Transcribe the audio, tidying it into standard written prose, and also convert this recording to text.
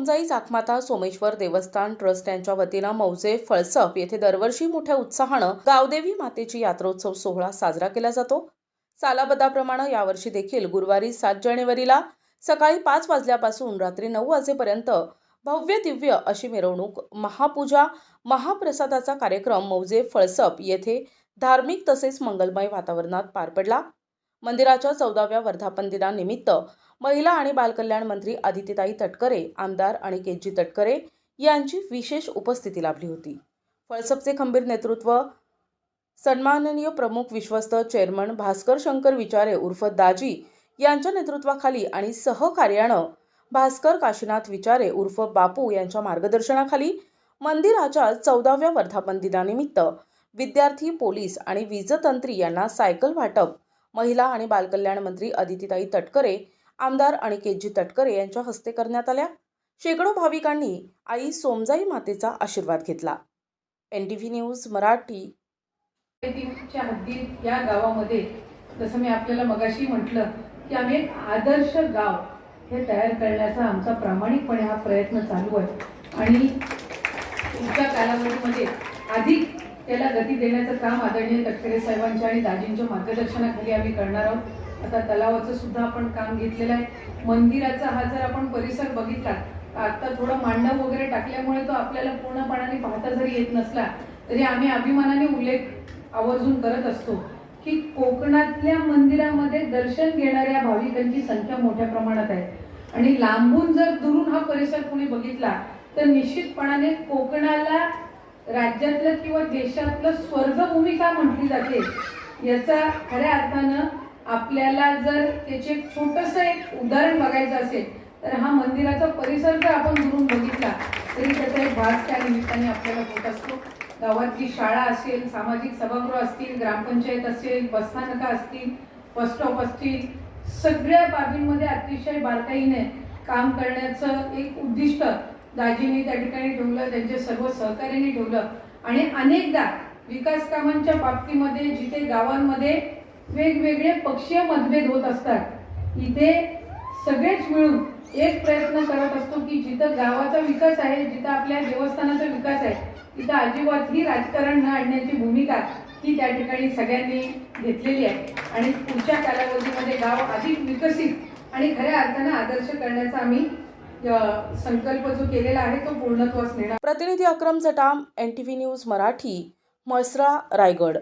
सोमजाई चाकमाता सोमेश्वर देवस्थान ट्रस्ट यांच्या वतीनं मौजे फळसप येथे दरवर्षी मोठ्या उत्साहानं गावदेवी मातेची यात्रोत्सव सोहळा साजरा केला जातो। सालाबद्धाप्रमाणे यावर्षी देखील गुरुवारी 7 जानेवारीला सकाळी 5 वाजल्यापासून रात्री 9 वाजेपर्यंत भव्य दिव्य अशी मिरवणूक, महापूजा, महाप्रसादाचा कार्यक्रम मौजे फळसप येथे धार्मिक तसेच मंगलमय वातावरणात पार पडला। मंदिराच्या 14व्या वर्धापन दिनानिमित्त महिला आणि बालकल्याण मंत्री आदितीताई तटकरे, आमदार अनिकेतजी तटकरे यांची विशेष उपस्थिती लाभली होती। फळसपचे खंबीर नेतृत्व सन्माननीय प्रमुख विश्वस्त चेअरमन भास्कर शंकर विचारे उर्फ दाजी यांच्या नेतृत्वाखाली आणि सहकार्यानं भास्कर काशीनाथ विचारे उर्फ बापू यांच्या मार्गदर्शनाखाली मंदिराच्या 14व्या वर्धापन दिनानिमित्त विद्यार्थी, पोलीस आणि वीजतंत्री यांना सायकल वाटप महिला आणि बालकल्याण मंत्री आदितीताई तटकरे, आमदार अनिकेतजी तटकरे यांच्या हस्ते करण्यात आल्या। शेकडो भाविकांनी आई सोमजाई मातेचा आशीर्वाद घेतला। NTV न्यूज मराठी च्या हद्दीत या गावामध्ये जसं मी आपल्याला मगाशी म्हटलं की आम्ही एक आदर्श गाव हे तयार करण्याचा आमचा प्रामाणिकपणे हा प्रयत्न चालू आहे आणि पुढच्या कालावधीमध्ये अधिक त्याला गती देण्याचं काम आदरणीय तटकरे साहेबांच्या आणि दाजींच्या मार्गदर्शनाखाली आम्ही करणार आहोत। आता तलावाचं सुद्धा आपण काम घेतलेलं आहे। मंदिराचा हा जर आपण परिसर बघितला आता थोडं मांडव वगैरे टाकल्यामुळे तो आपल्याला पूर्णपणाने पाहता जरी येत नसला तरी आम्ही अभिमानाने उल्लेख आवर्जून करत असतो की कोकणातल्या मंदिरामध्ये दर्शन घेणाऱ्या भाविकांची संख्या मोठ्या प्रमाणात आहे आणि लांबून जर दुरून हा परिसर कोणी बघितला तर निश्चितपणाने कोकणाला राज्यातलं किंवा देशातलं स्वर्गभूमी का म्हटली जाते याचा खऱ्या अर्थानं आपल्याला जर त्याचे छोटंसं एक उदाहरण बघायचं असेल तर हा मंदिराचा परिसर जर आपण दुरून बघितला तरी त्याचा एक भाग त्या निमित्ताने आपल्याला होत असतो। गावातली शाळा असेल, सामाजिक सभागृह असतील, ग्रामपंचायत असेल, बसस्थानकं असतील, बस स्टॉप असतील, सगळ्या बाबींमध्ये अतिशय बारकाईने काम करण्याचं एक उद्दिष्ट दाजींनी त्या ठिकाणी ठेवलं, त्यांच्या सर्व सहकार्यांनी ठेवलं आणि अनेकदा विकास कामांच्या बाबतीमध्ये जिथे गावांमध्ये वेगवेगळे पक्षीय मतभेद होत असतात इथे सगळेच मिळून एक प्रयत्न करत असतो की जिथं गावाचा विकास आहे, जिथं आपल्या देवस्थानाचा विकास आहे तिथं अजिबात ही राजकारण न आणण्याची भूमिका ही त्या ठिकाणी सगळ्यांनी घेतलेली आहे आणि पुढच्या कालावधीमध्ये गाव अधिक विकसित आणि खऱ्या अर्थानं आदर्श करण्याचा आम्ही संकल्प जो केलेला आहे तो पूर्णत्वास नेणार। प्रतिनिधी अक्रम जटाम, NTV न्यूज मराठी, म्हसळा, रायगड।